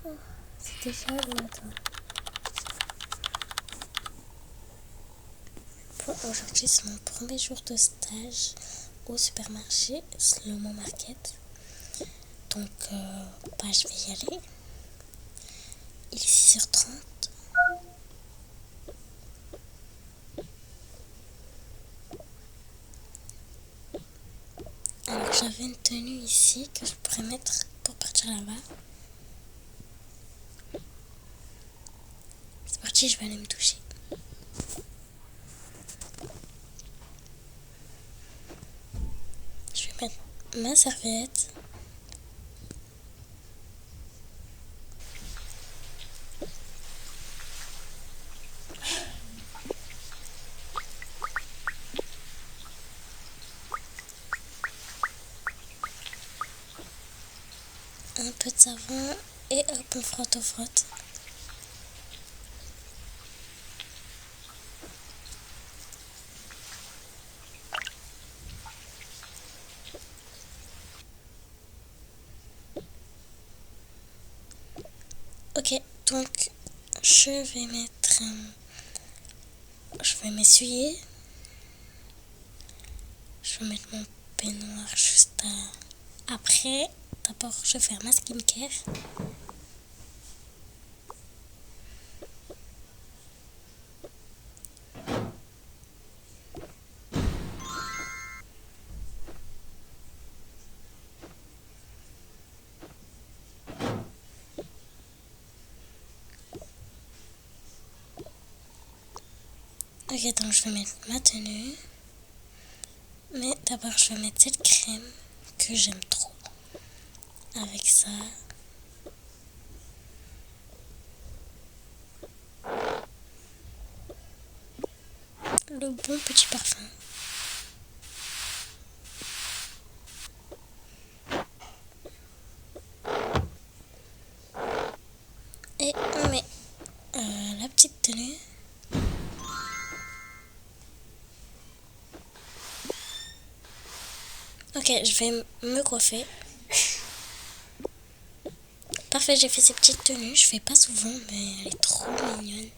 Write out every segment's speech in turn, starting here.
Oh, c'est déjà le matin. Aujourd'hui, c'est mon premier jour de stage au supermarché, le Mont Market. Donc, je vais y aller. Il est 6h30. Alors, j'avais une tenue ici que je pourrais mettre pour partir là-bas. C'est parti, je vais aller me toucher. Je vais mettre ma serviette. Un peu de savon et hop, on frotte, on frotte. Ok, donc je vais m'essuyer. Je vais mettre mon peignoir juste après. D'abord, je vais faire ma skincare. Ok, donc je vais mettre ma tenue. Mais d'abord, je vais mettre cette crème que j'aime trop. Avec ça. Le bon petit parfum. Et on met la petite tenue. Ok, je vais me coiffer. Parfait, j'ai fait ces petites tenues. Je fais pas souvent, mais elle est trop mignonne.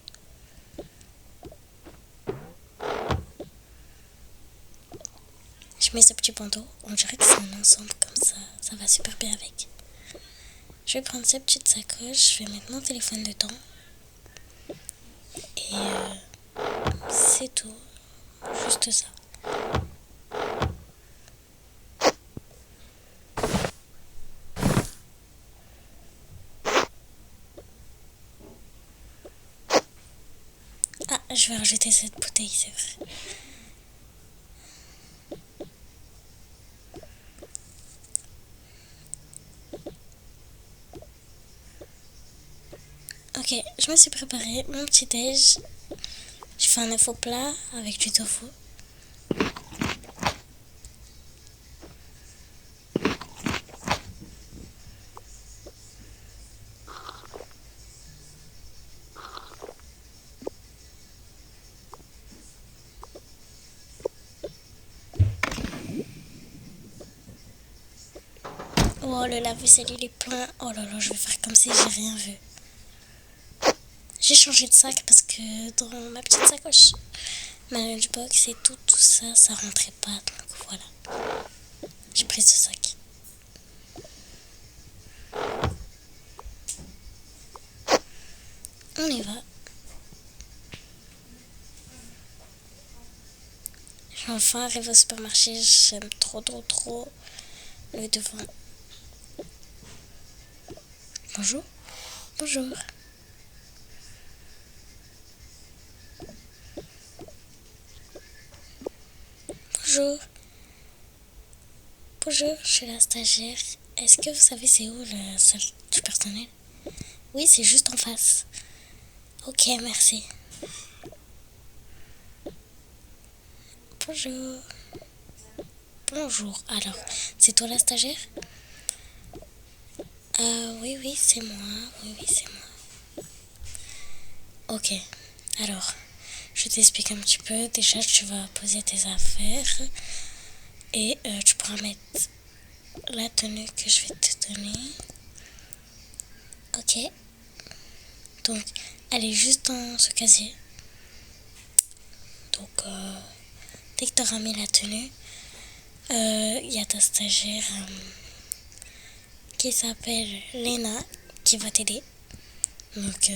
Je mets ce petit bandeau. On dirait que c'est un ensemble comme ça. Ça va super bien avec. Je vais prendre cette petite sacoche. Je vais mettre mon téléphone dedans. Et c'est tout. Juste ça. Ah, je vais rajouter cette bouteille, c'est vrai. Ok, je me suis préparé mon petit déj. J'ai fait un œuf au plat avec du tofu. Oh, le lave-vaisselle, il est plein. Oh là là, je vais faire comme si j'ai rien vu. J'ai changé de sac parce que dans ma petite sacoche, ma lunchbox et tout ça, ça rentrait pas. Donc voilà, j'ai pris ce sac. On y va. Je suis enfin arrivée au supermarché. J'aime trop le devant. Bonjour. Bonjour. Bonjour. Bonjour, je suis la stagiaire. Est-ce que vous savez c'est où la salle du personnel? Oui, c'est juste en face. Ok, merci. Bonjour. Bonjour. Alors, c'est toi la stagiaire? Oui, c'est moi. Oui, c'est moi. Ok. Alors, je t'explique un petit peu. Déjà, tu vas poser tes affaires et tu pourras mettre la tenue que je vais te donner. Ok. Donc, elle est juste dans ce casier. Donc, dès que tu auras mis la tenue, il y a ta stagiaire qui s'appelle Lena qui va t'aider. Donc,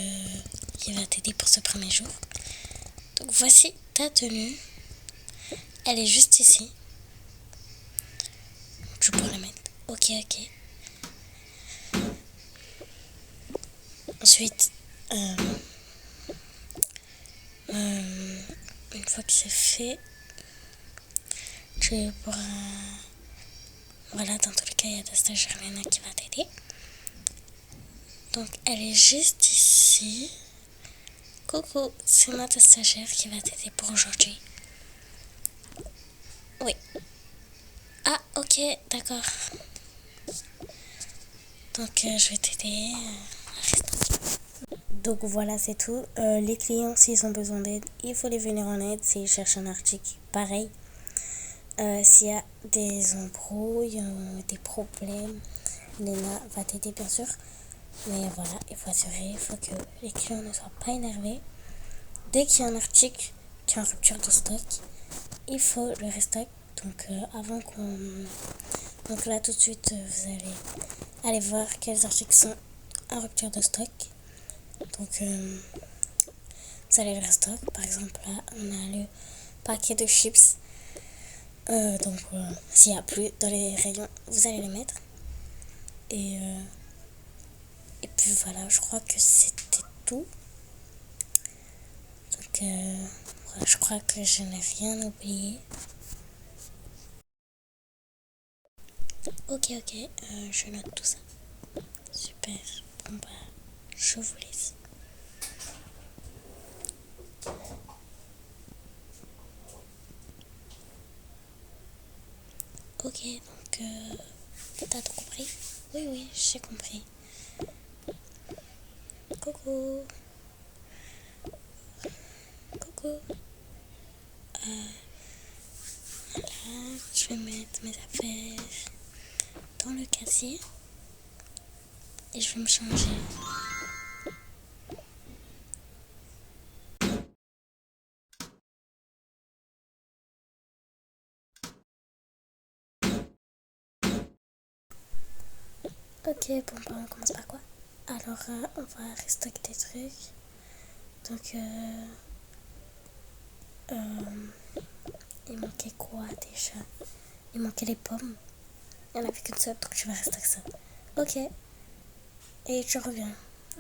qui va t'aider pour ce premier jour. Donc, voici ta tenue. Elle est juste ici. Tu peux la mettre. Ok, ok. Ensuite, une fois que c'est fait, tu pourras... Voilà, dans tous les cas, il y a ta stagiaire Lena qui va t'aider. Donc, elle est juste ici. Coucou, c'est moi ta stagiaire qui va t'aider pour aujourd'hui. Oui. Ah, ok, d'accord. Donc, je vais t'aider. Donc, voilà, c'est tout. Les clients, s'ils ont besoin d'aide, il faut les venir en aide. S'ils cherchent un article, pareil. S'il y a des embrouilles, des problèmes, Lena va t'aider, bien sûr. Mais voilà, il faut assurer, il faut que les clients ne soient pas énervés. Dès qu'il y a un article qui est en rupture de stock, il faut le restock. Donc avant qu'on... Donc là tout de suite vous allez aller voir quels articles sont en rupture de stock. Donc vous allez le restock. Par exemple là on a le paquet de chips. Donc s'il n'y a plus dans les rayons, vous allez les mettre. Et puis voilà, je crois que c'était tout. Donc voilà, je crois que je n'ai rien oublié. Ok, je note tout ça. Super. Bon bah, je vous laisse. Ok, donc t'as tout compris? Oui, j'ai compris. Coucou. Coucou. Voilà, je vais mettre mes affaires dans le casier et je vais me changer. Ok, bon bah on commence par quoi? Alors on va restocker des trucs. Donc il manquait quoi déjà? Il manquait les pommes. Il n'y en avait qu'une seule, donc je vais rester avec ça. Ok. Et je reviens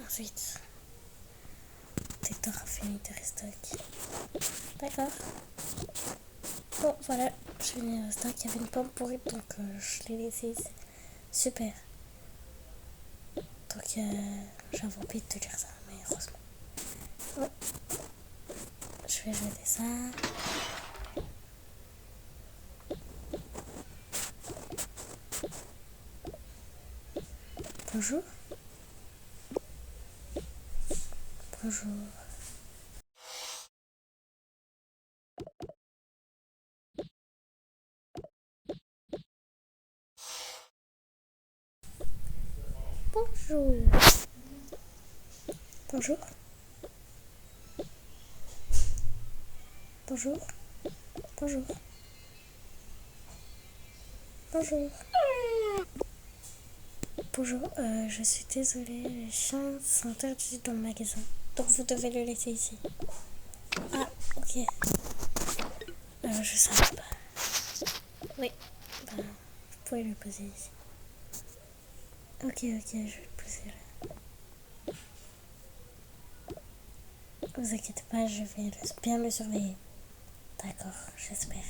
ensuite. Dès que t'auras fini de restock. D'accord. Bon, voilà, je suis venue au restock. Il y avait une pomme pourrie, donc je l'ai laissée ici. Super. Donc j'avais oublié de te dire ça, mais heureusement. Ouais. Je vais jeter ça. Bonjour. Bonjour. Bonjour. Bonjour. Bonjour. Bonjour. Bonjour. Bonjour, je suis désolée, les chiens sont interdits dans le magasin. Donc vous devez le laisser ici. Ah, ok. Je savais pas. Oui, bah, vous pouvez le poser ici. Ok, je vais le poser là. Vous inquiétez pas, je vais bien le surveiller. D'accord, j'espère.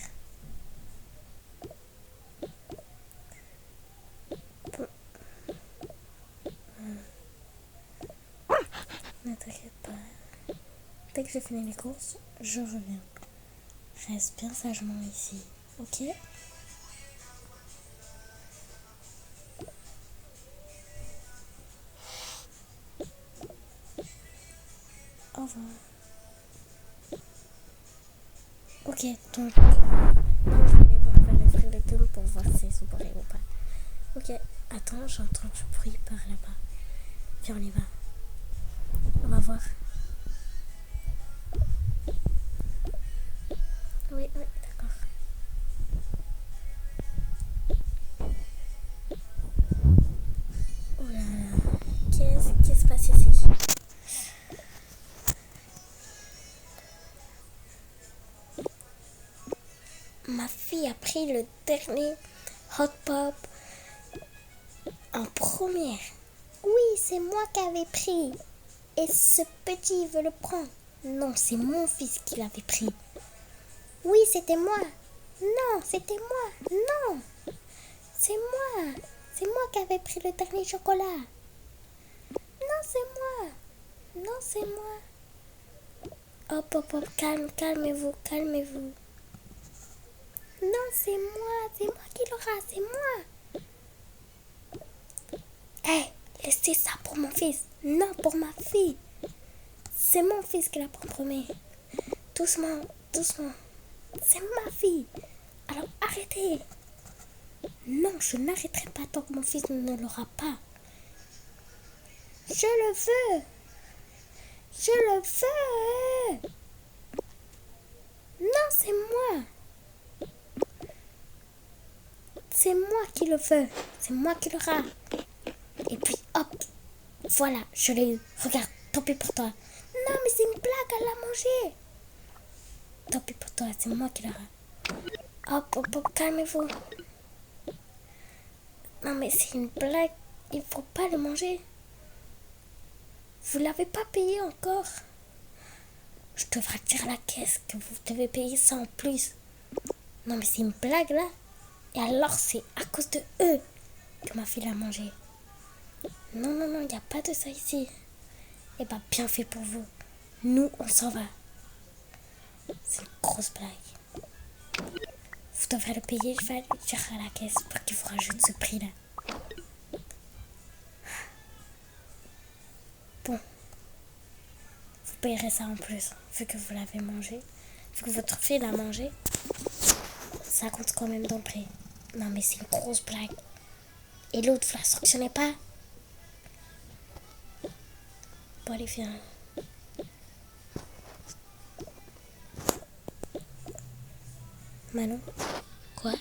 Bon. Ne t'inquiète pas. Dès que j'ai fini les courses, je reviens. Reste bien sagement ici, ok? Au revoir. Ok, donc je vais aller voir faire les fruits et légumes pour voir s'ils sont pareils ou pas. Ok, attends, j'entends du bruit par là-bas. Viens, on y va. On va voir. Oui, d'accord. Oh là là. Qu'est-ce qui se passe ici? Ma fille a pris le dernier hot pop en première. Oui, c'est moi qui avais pris. Et ce petit veut le prendre. Non, c'est mon fils qui l'avait pris. Oui, c'était moi. Non, c'était moi. Non, c'est moi. C'est moi qui avais pris le dernier chocolat. Non, c'est moi. Non, c'est moi. Hop, hop, hop, calmez-vous, calmez-vous. Non, c'est moi qui l'aura, c'est moi. Hé, laissez ça pour mon fils. Non, pour ma fille. C'est mon fils qui la prend en premier. Doucement, doucement. C'est ma fille. Alors arrêtez. Non, je n'arrêterai pas tant que mon fils ne l'aura pas. Je le veux. Je le veux. Non, c'est moi. C'est moi qui le veux. C'est moi qui l'aura. Et puis hop. Voilà, je l'ai eu. Regarde, tant pis pour toi. Non, mais c'est une blague, elle l'a mangé. Tant pis pour toi, c'est moi qui l'aura. Hop, hop, hop, calmez-vous. Non, mais c'est une blague. Il faut pas le manger. Vous l'avez pas payé encore. Je devrais dire à la caisse que vous devez payer ça en plus. Non, mais c'est une blague là. Et alors, c'est à cause de eux que ma fille l'a mangé. Non, non, non, il n'y a pas de ça ici. Eh ben, bien fait pour vous. Nous, on s'en va. C'est une grosse blague. Vous devrez le payer, je vais aller dire à la caisse pour qu'il vous rajoute ce prix-là. Bon. Vous payerez ça en plus, vu que vous l'avez mangé. Vu que votre fille l'a mangé. Ça compte quand même dans le prix. Non, mais c'est une grosse blague. Et l'autre, vous la sanctionnez pas? Bon, allez, viens. Manon? Quoi?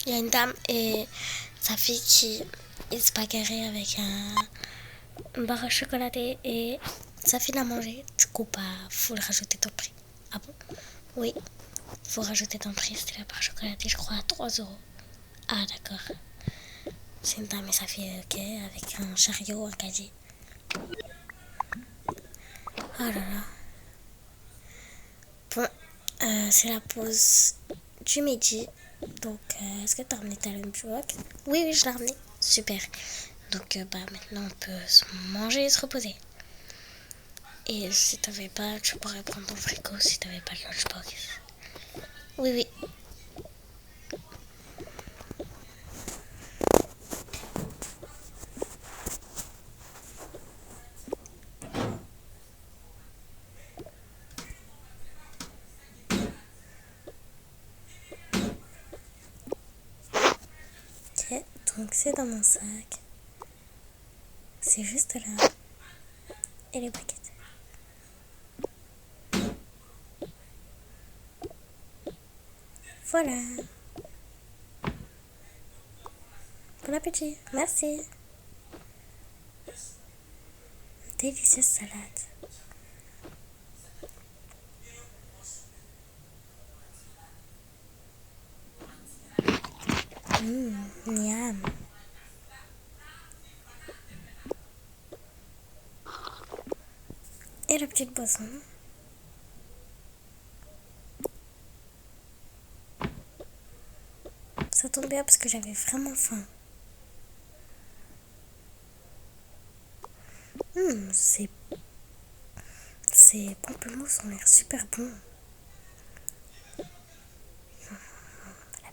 Il y a une dame et sa fille qui se bagarraient avec une barre chocolatée et sa fille l'a mangé. Du coup, bah, faut le rajouter ton prix. Ah bon? Oui, faut rajouter ton prix. C'était la barre chocolatée, je crois, à 3 euros. Ah, d'accord. C'est une dame et sa fille, ok, avec un chariot, un caddie. Oh là là. Bon, c'est la pause du midi. Donc, est-ce que tu as ramené ta lunchbox? Oui, oui, je l'ai ramené. Super. Donc, bah, maintenant, on peut se manger et se reposer. Et si t'avais pas, tu pourrais prendre ton frigo si t'avais pas de lunchbox. Oui, oui. Ok, donc c'est dans mon sac. C'est juste là. Et les baguettes. Voilà. Bon appétit. Merci. Délicieuse salade. Miam. Et la petite boisson. Ça tombe bien parce que j'avais vraiment faim. Ces pamplemousses ont l'air super bons. La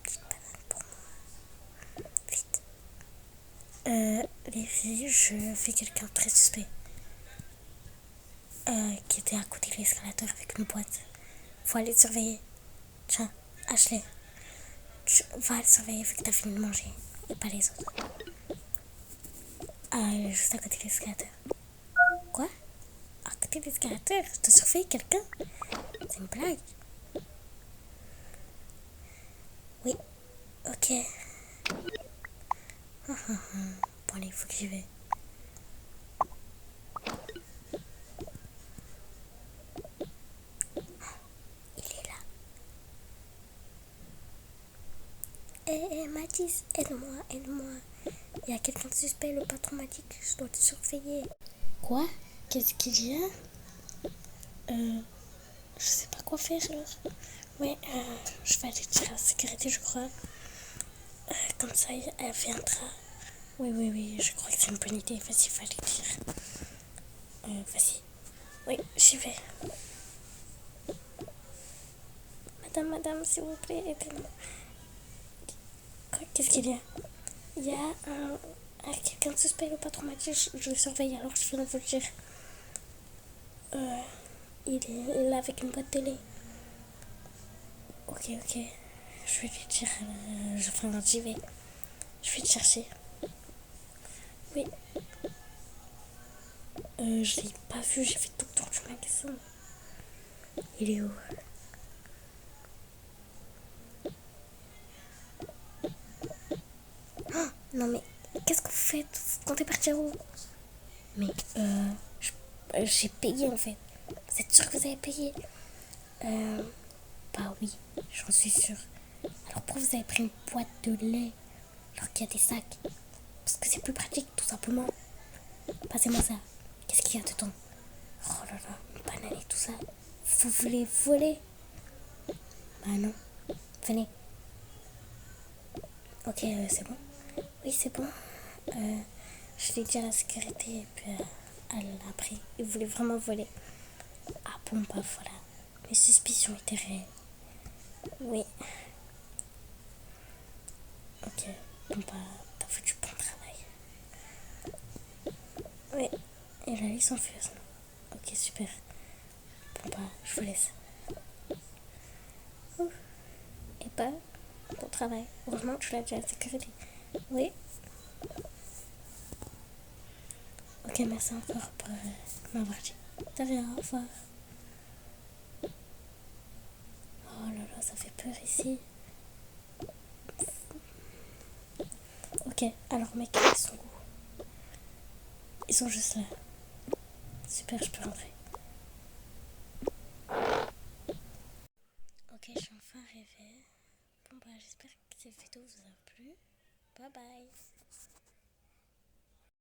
petite banane pour moi. Vite. Les filles, je fais quelqu'un de très suspect. Qui était à côté de l'escalator avec une boîte. Faut aller te surveiller. Tiens, Ashley. Va le surveiller vu que t'as fini de manger. Et pas les autres. Ah, juste à côté de l'escalator. Quoi? À côté de l'escalator? Je te surveille quelqu'un? C'est une blague. Oui. Ok. Bon, allez, il faut que j'y vais. Il est là. Mathis, aide-moi, aide-moi. Il y a quelqu'un de suspect, le patron m'a dit que je dois te surveiller. Quoi? Qu'est-ce qu'il y a? Je sais pas quoi faire alors. Ouais, je vais aller dire à la sécurité, je crois. Comme ça, elle viendra. Oui, je crois que c'est une bonne idée. Vas-y, il aller dire. Vas-y. Oui, j'y vais. Madame, s'il vous plaît, aidez-moi. Qu'est-ce qu'il y a? Il y a quelqu'un de suspect, le patron m'a dit je le surveille, alors je viens de vous le dire. Il est là avec une boîte de lait. Ok. Je vais lui dire. J'y vais. Je vais te chercher. Oui. Je l'ai pas vu, j'ai fait tout le tour du magasin. Il est où? Oh, non mais, qu'est-ce que vous faites? Vous comptez partir où? Mais, j'ai payé en fait. Vous êtes sûr que vous avez payé? Bah oui, j'en suis sûre. Alors pourquoi vous avez pris une boîte de lait alors qu'il y a des sacs? Parce que c'est plus pratique, tout simplement. Passez-moi ça. Qu'est-ce qu'il y a dedans? Oh là là, une banane et tout ça. Vous voulez voler? Bah non. Venez. Ok, c'est bon. Oui, c'est bon. Je l'ai dit à la sécurité et puis elle l'a pris. Il voulait vraiment voler. Ah bon, bah voilà. Mes suspicions étaient réelles. Oui. Ok. Bon, bah, t'as fait du bon travail. Oui. Et là, ils sont fusent. Ok, super. Bon, bah, je vous laisse. Ouf. Et bah, bon travail. Heureusement que tu l'as dit à la sécurité. Oui. Ok, merci encore pour m'avoir dit. De rien, au revoir. Oh là là, ça fait peur ici. Ok, alors mes clés sont où? Ils sont juste là. Super, je peux rentrer. Ok, je suis enfin arrivée. Bon bah j'espère que cette vidéo vous a plu. Bye bye.